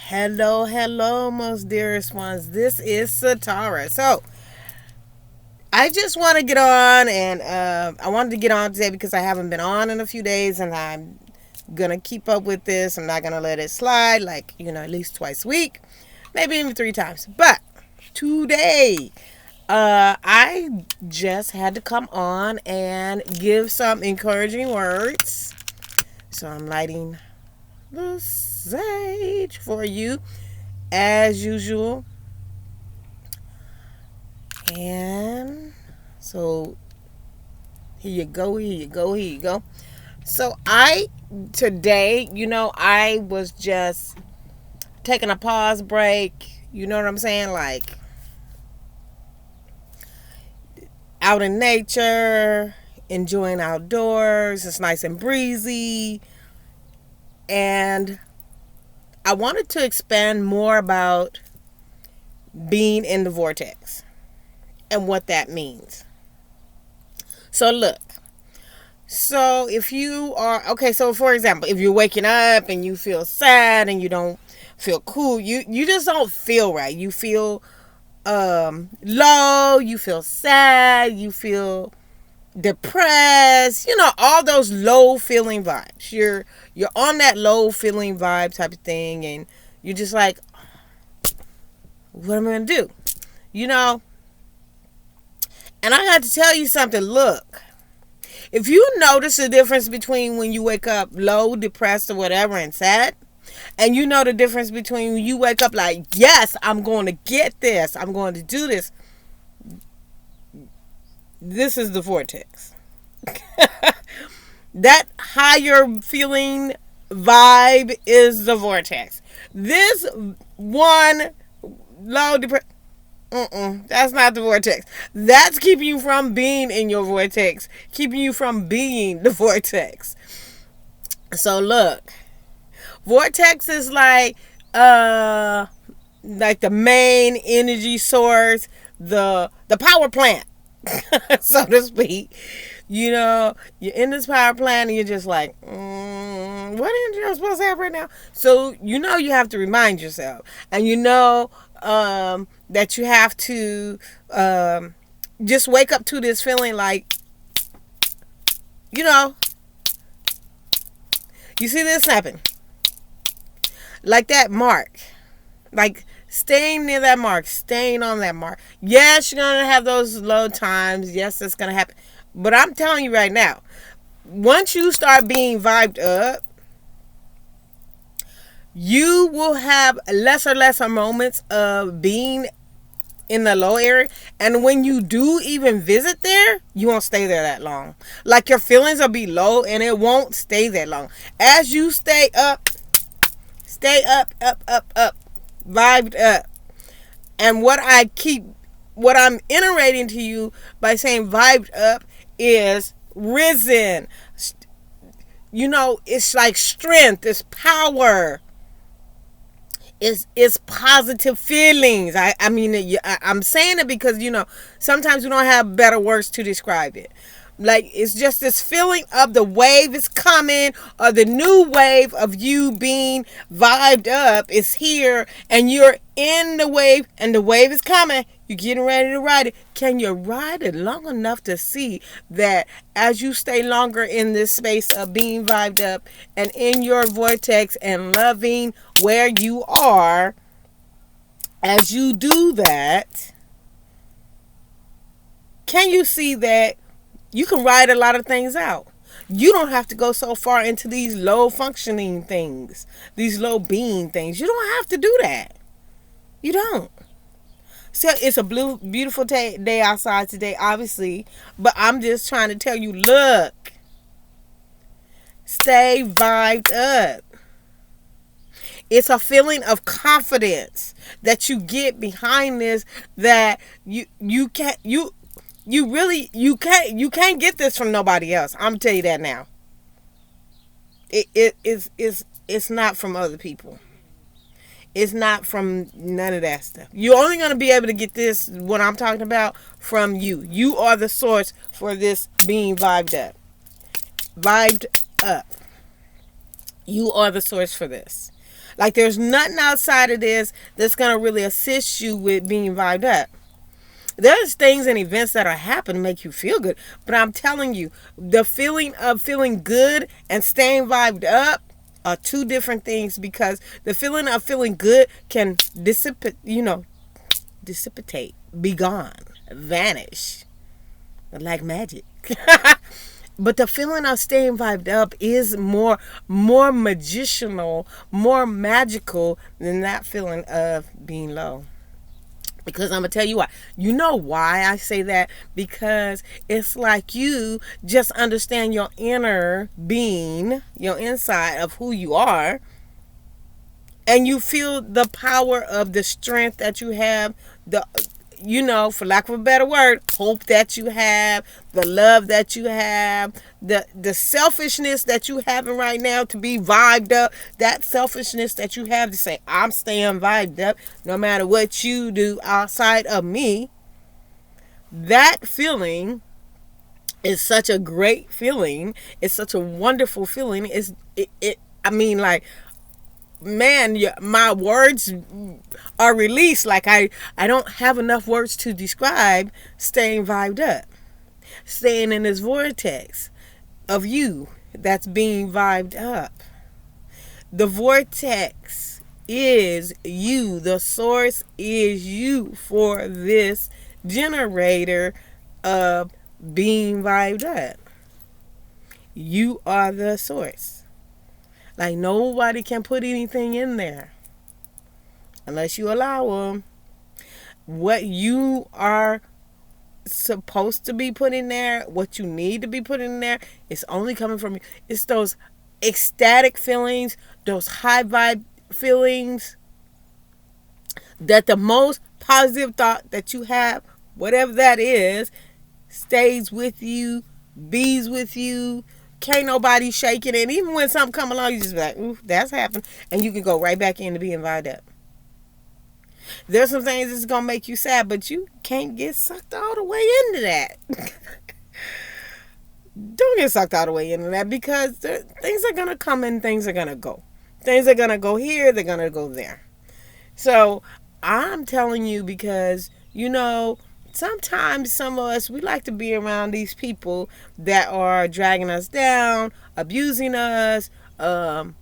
Hello, hello, most dearest ones. This is Satara. So, I just want to get on, and I wanted to get on today because I haven't been on in a few days, and I'm gonna keep up with this. I'm not gonna let it slide, like at least twice a week, maybe even 3 times. But today, I just had to come on and give some encouraging words. So I'm lighting the sage for you as usual. And so here you go, here you go, here you go. So today, I was just taking a pause break. You know what I'm saying? Like out in nature, enjoying outdoors. It's nice and breezy. And I wanted to expand more about being in the vortex and what that means. So look, if you are okay, so for example, if you're waking up and you feel sad and you don't feel cool, you just don't feel right. You feel low, you feel sad, you feel depressed, all those low feeling vibes. You're on that low feeling vibe type of thing, and you're just like, what am I gonna do? You know, and I got to tell you something. Look, if you notice the difference between when you wake up low, depressed, or whatever, and sad, and you know the difference between when you wake up like, yes, I'm going to get this, I'm going to do this, this is the vortex. That higher feeling vibe is the vortex. This one low depression, that's not the vortex. That's keeping you from being in your vortex, keeping you from being the vortex. So look, vortex is like the main energy source, the power plant, so to speak. You're in this power plant and you're just like, what energy am I supposed to have right now? So you have to remind yourself, and that you have to just wake up to this feeling like, you see this happen, like that mark, like staying near that mark, staying on that mark. Yes, you're gonna have those low times. Yes, that's gonna happen. But I'm telling you right now, once you start being vibed up, you will have lesser moments of being in the low area. And when you do even visit there, you won't stay there that long. Like your feelings will be low and it won't stay that long. As you stay up, up, vibed up. And what I'm iterating to you by saying vibed up is risen. It's like strength, it's power, it's positive feelings. I'm saying it because sometimes we don't have better words to describe it. Like, it's just this feeling of the wave is coming, or the new wave of you being vibed up is here, and you're in the wave, and the wave is coming. You're getting ready to ride it. Can you ride it long enough to see that as you stay longer in this space of being vibed up and in your vortex and loving where you are, as you do that, can you see that you can ride a lot of things out? You don't have to go so far into these low functioning things, these low being things. You don't have to do that. You don't. So it's a beautiful day outside today, obviously. But I'm just trying to tell you, look, stay vibed up. It's a feeling of confidence that you get behind this, that you can't get this from nobody else. I'm gonna tell you that now. It's not from other people. It's not from none of that stuff. You're only going to be able to get this, what I'm talking about, from you. You are the source for this being vibed up. Vibed up. You are the source for this. Like there's nothing outside of this that's going to really assist you with being vibed up. There's things and events that are happening to make you feel good. But I'm telling you, the feeling of feeling good and staying vibed up are two different things, because the feeling of feeling good can dissipate, be gone, vanish like magic. But the feeling of staying vibed up is more magicianal, more magical than that feeling of being low. Because I'm going to tell you why. You know why I say that? Because it's like you just understand your inner being, your inside of who you are. And you feel the power of the strength that you have, for lack of a better word, hope that you have, the love that you have, the selfishness that you having right now to be vibed up, that selfishness that you have to say, I'm staying vibed up no matter what you do outside of me. That feeling is such a great feeling. It's such a wonderful feeling. Man, my words are released. Like I don't have enough words to describe staying vibed up, staying in this vortex of you that's being vibed up. The vortex is you. The source is you for this generator of being vibed up. You are the source. Like nobody can put anything in there unless you allow them. What you are supposed to be putting there, what you need to be putting in there, is only coming from you. It's those ecstatic feelings, those high vibe feelings, that the most positive thought that you have, whatever that is, stays with you, bees with you. Can't nobody shake it. And even when something come along, you just be like, ooh, that's happened. And you can go right back into being vibed up. There's some things that's going to make you sad, but you can't get sucked all the way into that. Don't get sucked all the way into that, because things are going to come and things are going to go. Things are going to go here, they're going to go there. So I'm telling you, because, sometimes some of us, we like to be around these people that are dragging us down, abusing us. And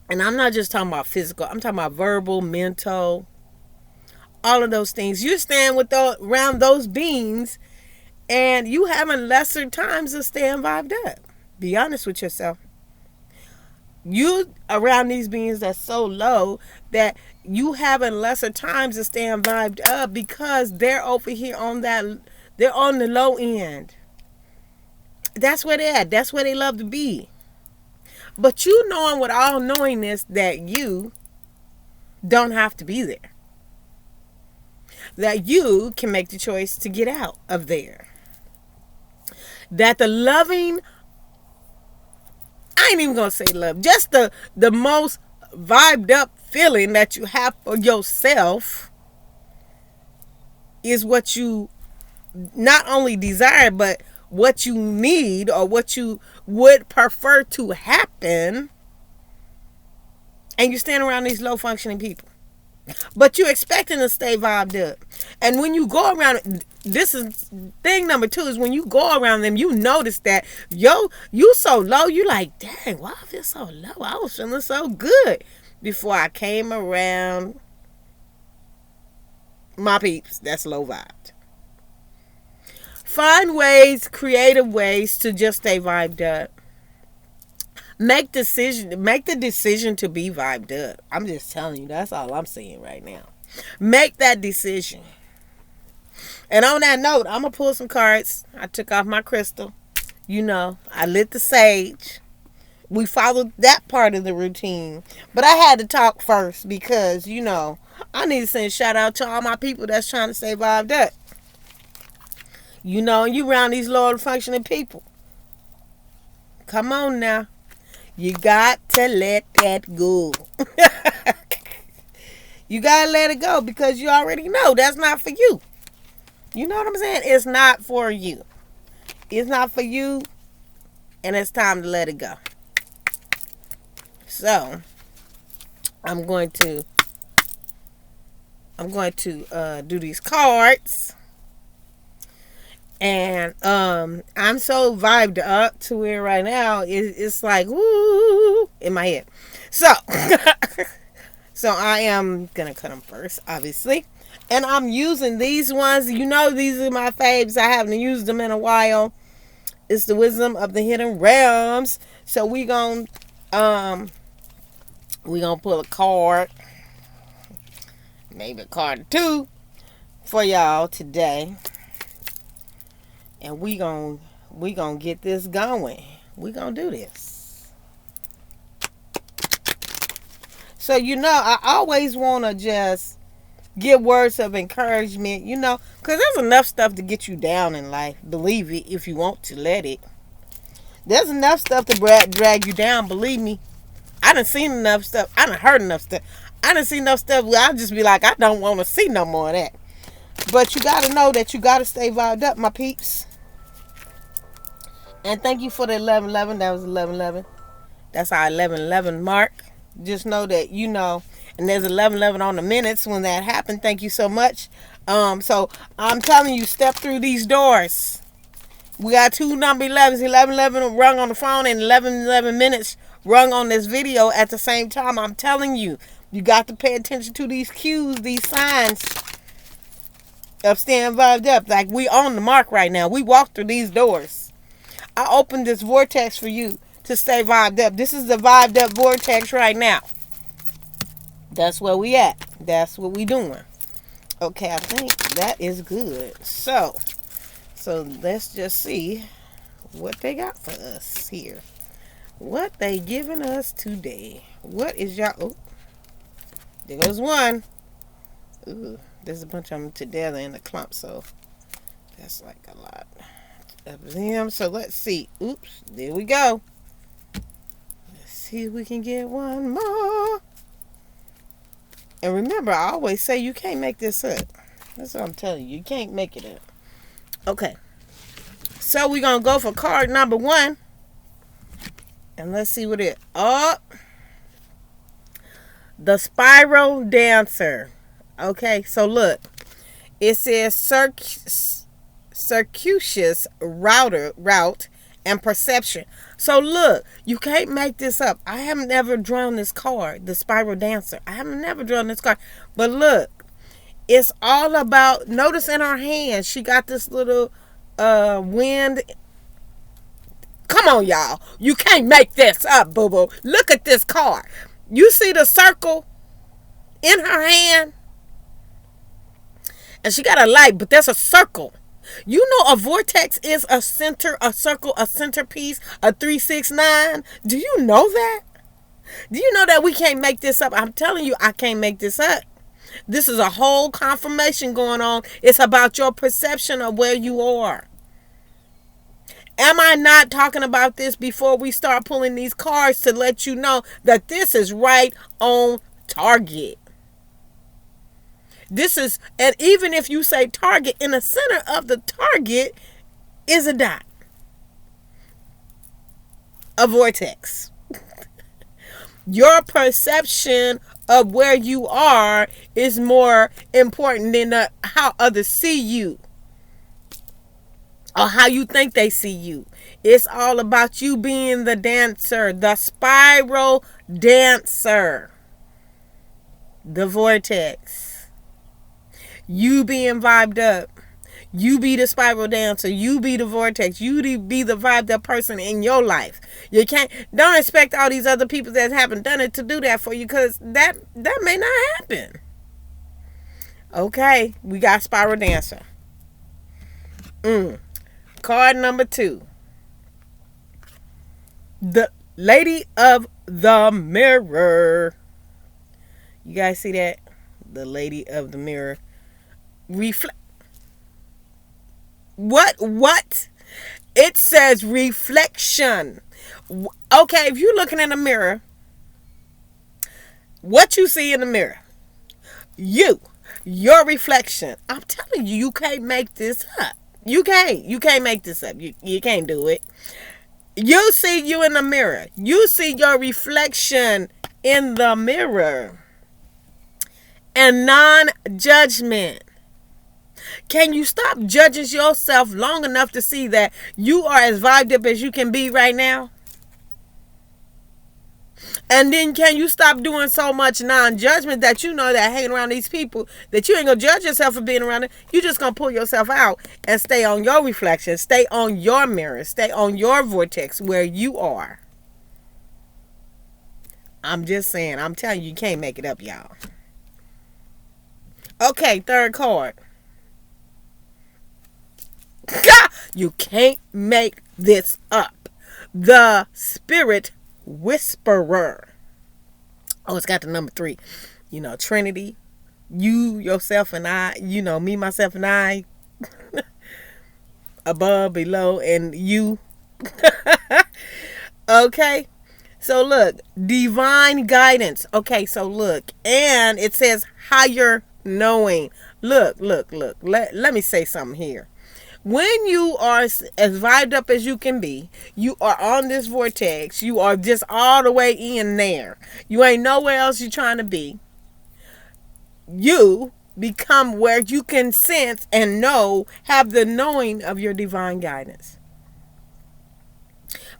I'm not just talking about physical. I'm talking about verbal, mental, all of those things. You stand around those beings, and you having lesser times of staying vibed up. Be honest with yourself. You around these beings that's so low that you having lesser times of staying vibed up, because they're over here they're on the low end. That's where they're at. That's where they love to be. But you knowing with all knowingness that you don't have to be there. That you can make the choice to get out of there. That the loving, I ain't even gonna say love, just the most vibed up feeling that you have for yourself is what you not only desire, but what you need, or what you would prefer to happen. And you stand around these low functioning people, but you expecting to stay vibed up. And when you go around, this is thing number 2, is when you go around them, you notice that you so low, you like, dang, why I feel so low? I was feeling so good before I came around my peeps that's low vibed. Find ways, creative ways to just stay vibed up. Make the decision to be vibed up. I'm just telling you, that's all I'm saying right now. Make that decision. And on that note, I'm going to pull some cards. I took off my crystal. I lit the sage. We followed that part of the routine. But I had to talk first because, I need to send a shout out to all my people that's trying to stay vibed up. You around these lower functioning people. Come on now. You got to let that go. You got to let it go, because you already know that's not for you. You know what I'm saying? It's not for you. It's not for you, and it's time to let it go. So, I'm going to do these cards. And I'm so vibed up to it right now. It's like woo in my head. So so I am gonna cut them first, obviously. And I'm using these ones. You know, these are my faves. I haven't used them in a while. It's the Wisdom of the Hidden Realms. So we gonna pull a card, maybe a card or two for y'all today. And we gonna get this going. We gonna do this. So I always wanna just give words of encouragement, because there's enough stuff to get you down in life. Believe it, if you want to let it. There's enough stuff to drag you down. Believe me. I done seen enough stuff. I done heard enough stuff. I done seen enough stuff where I'll just be like, I don't want to see no more of that. But you got to know that you got to stay vibed up, my peeps. And thank you for the 1111. That was 1111. That's our 1111 mark. Just know that and there's 1111 on the minutes when that happened. Thank you so much. So I'm telling you, step through these doors. We got two number 11s, 1111 rung on the phone and 1111 minutes rung on this video at the same time. I'm telling you, you got to pay attention to these cues, these signs of staying vibed up. Like we on the mark right now. We walk through these doors. I opened this vortex for you to stay vibed up. This is the vibed up vortex right now. That's where we at. That's what we doing. Okay, I think that is good. So let's just see what they got for us here. What they giving us today. What is y'all... Oh, there goes one. Ooh, there's a bunch of them together in a clump, so that's like a lot of them. So let's see. Oops, there we go. Let's see if we can get one more. And remember, I always say you can't make this up. That's what I'm telling you. You can't make it up. Okay. So we're going to go for card number 1. And let's see what it is. Oh. The Spiral Dancer. Okay. So look. It says circuitous route and perception. So look, you can't make this up. I have never drawn this card, the Spiral Dancer. I have never drawn this card. But look, it's all about, notice in her hand, she got this little wind. Come on, y'all. You can't make this up, boo-boo. Look at this card. You see the circle in her hand? And she got a light, but there's a circle. You know a vortex is a center, a circle, a centerpiece, a 369. Do you know that? Do you know that we can't make this up? I'm telling you, I can't make this up. This is a whole confirmation going on. It's about your perception of where you are. Am I not talking about this before we start pulling these cards to let you know that this is right on target? This is, and even if you say target, in the center of the target is a dot. A vortex. Your perception of where you are is more important than how others see you. Or how you think they see you. It's all about you being the dancer. The spiral dancer. The vortex. You being vibed up. You be the spiral dancer. You be the vortex. You be the vibed up person in your life. You don't expect all these other people that haven't done it to do that for you, because that may not happen. Okay, we got spiral dancer. Card number 2. The Lady of the Mirror. You guys see that? The Lady of the Mirror. What? It says reflection. Okay, if you're looking in a mirror, what you see in the mirror? Your reflection. I'm telling you, you can't make this up. You can't make this up. You can't do it. You see you in the mirror. You see your reflection in the mirror. And non-judgment. Can you stop judging yourself long enough to see that you are as vibed up as you can be right now? And then can you stop doing so much non-judgment that you know that hanging around these people that you ain't gonna judge yourself for being around them. You just gonna pull yourself out and stay on your reflection, stay on your mirror, stay on your vortex where you are. I'm just saying, I'm telling you, you can't make it up, y'all. Okay, third card. You can't make this up. The Spirit Whisperer. Oh, it's got the number 3. You know, Trinity. You, yourself, and I. You know, me, myself, and I. Above, below, and you. Okay. So look, divine guidance. Okay, so look. And it says higher knowing. Look. Let me say something here. When you are as vibed up as you can be, you are on this vortex, you are just all the way in there. You ain't nowhere else you're trying to be. You become where you can sense and know, have the knowing of your divine guidance.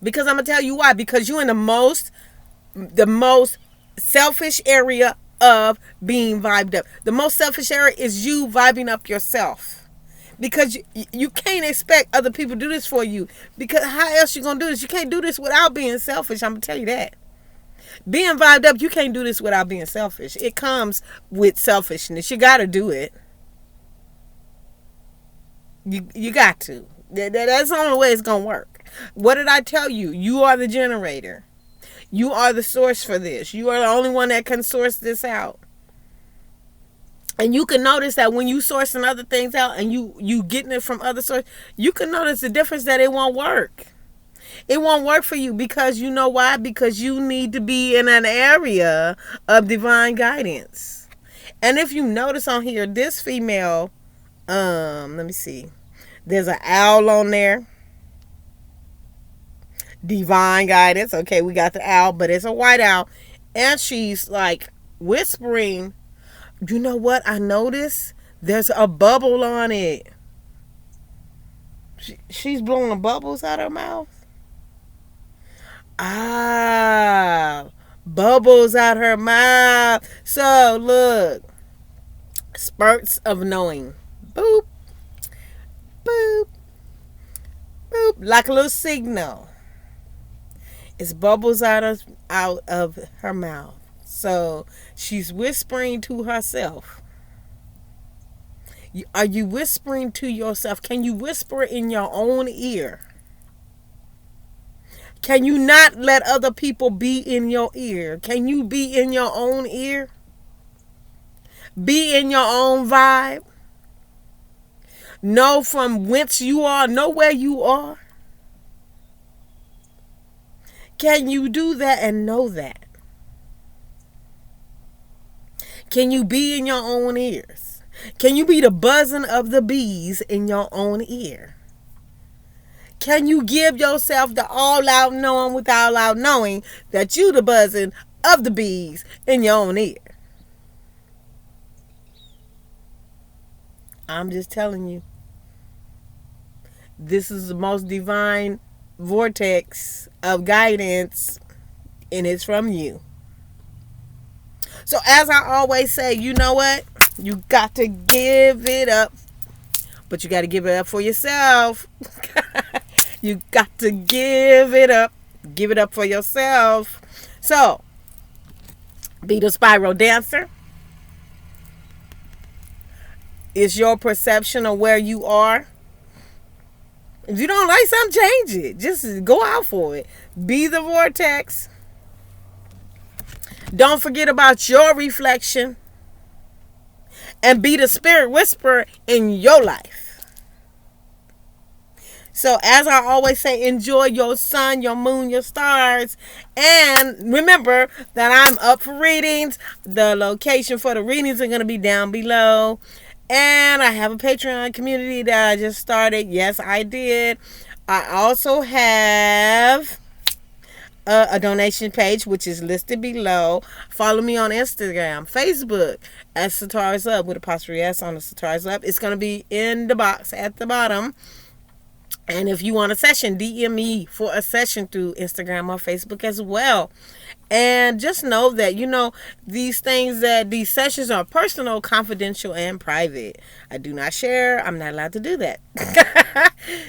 Because I'm going to tell you why. Because you're in the most selfish area of being vibed up. The most selfish area is you vibing up yourself. Because you can't expect other people to do this for you. Because how else you going to do this? You can't do this without being selfish. I'm going to tell you that. Being vibed up, you can't do this without being selfish. It comes with selfishness. You got to do it. You got to. That's the only way it's going to work. What did I tell you? You are the generator. You are the source for this. You are the only one that can source this out. And you can notice that when you sourcing other things out and you getting it from other sources, you can notice the difference that it won't work. It won't work for you because you know why? Because you need to be in an area of divine guidance. And if you notice on here, this female, let me see. There's an owl on there. Divine guidance. Okay, we got the owl, but it's a white owl. And she's like whispering. You know what I noticed? There's a bubble on it. She's blowing bubbles out of her mouth. Bubbles out her mouth. So look, spurts of knowing. Boop, boop, boop, like a little signal. It's bubbles out of her mouth. So she's whispering to herself. Are you whispering to yourself? Can you whisper in your own ear? Can you not let other people be in your ear? Can you be in your own ear? Be in your own vibe? Know from whence you are, know where you are? Can you do that and know that? Can you be in your own ears? Can you be the buzzing of the bees in your own ear? Can you give yourself the all-out knowing without out knowing that you the buzzing of the bees in your own ear? I'm just telling you. This is the most divine vortex of guidance, and it's from you. So as I always say, you know what? You got to give it up. But you got to give it up for yourself. You got to give it up. Give it up for yourself. So, be the spiral dancer. It's your perception of where you are. If you don't like something, change it. Just go out for it. Be the vortex. Don't forget about your reflection. And be the spirit whisperer in your life. So as I always say, enjoy your sun, your moon, your stars. And remember that I'm up for readings. The location for the readings are going to be down below. And I have a Patreon community that I just started. Yes, I did. I also have a donation page, which is listed below. Follow me on Instagram, Facebook, at Satars Up with apostrophe S on the Satars Up. It's going to be in the box at the bottom. And if you want a session, DM me for a session through Instagram or Facebook as well. And just know that, these things, that these sessions are personal, confidential, and private. I do not share. I'm not allowed to do that.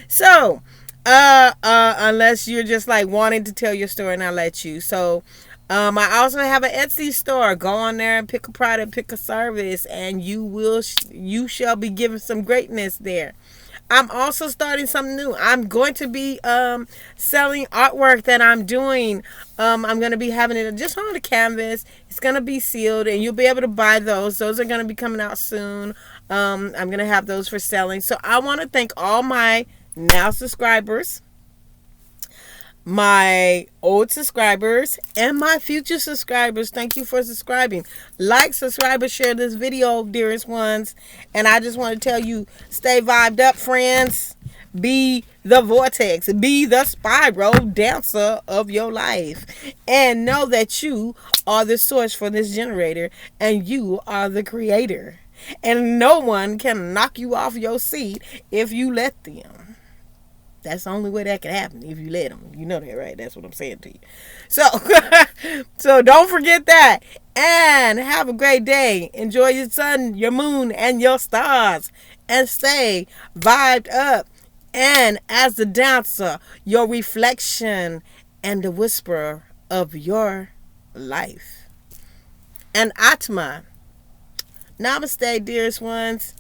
So, unless you're just like wanting to tell your story, and I'll let you. So, I also have an Etsy store. Go on there and pick a product, pick a service, and you shall be given some greatness there. I'm also starting something new. I'm going to be selling artwork that I'm doing. I'm going to be having it just on the canvas. It's going to be sealed, and you'll be able to buy those. Those are going to be coming out soon. I'm going to have those for selling. So I want to thank all my now subscribers, my old subscribers, and my future subscribers. Thank you for subscribing. Like, subscribe, share this video, dearest ones. And I just want to tell you, stay vibed up, friends. Be the vortex. Be the spiral dancer of your life. And know that you are the source for this generator, and you are the creator. And no one can knock you off your seat if you let them. That's the only way that can happen, if you let them. You know that, right? That's what I'm saying to you. So, so don't forget that. And have a great day. Enjoy your sun, your moon, and your stars. And stay vibed up. And as the dancer, your reflection and the whisperer of your life. And Atma. Namaste, dearest ones.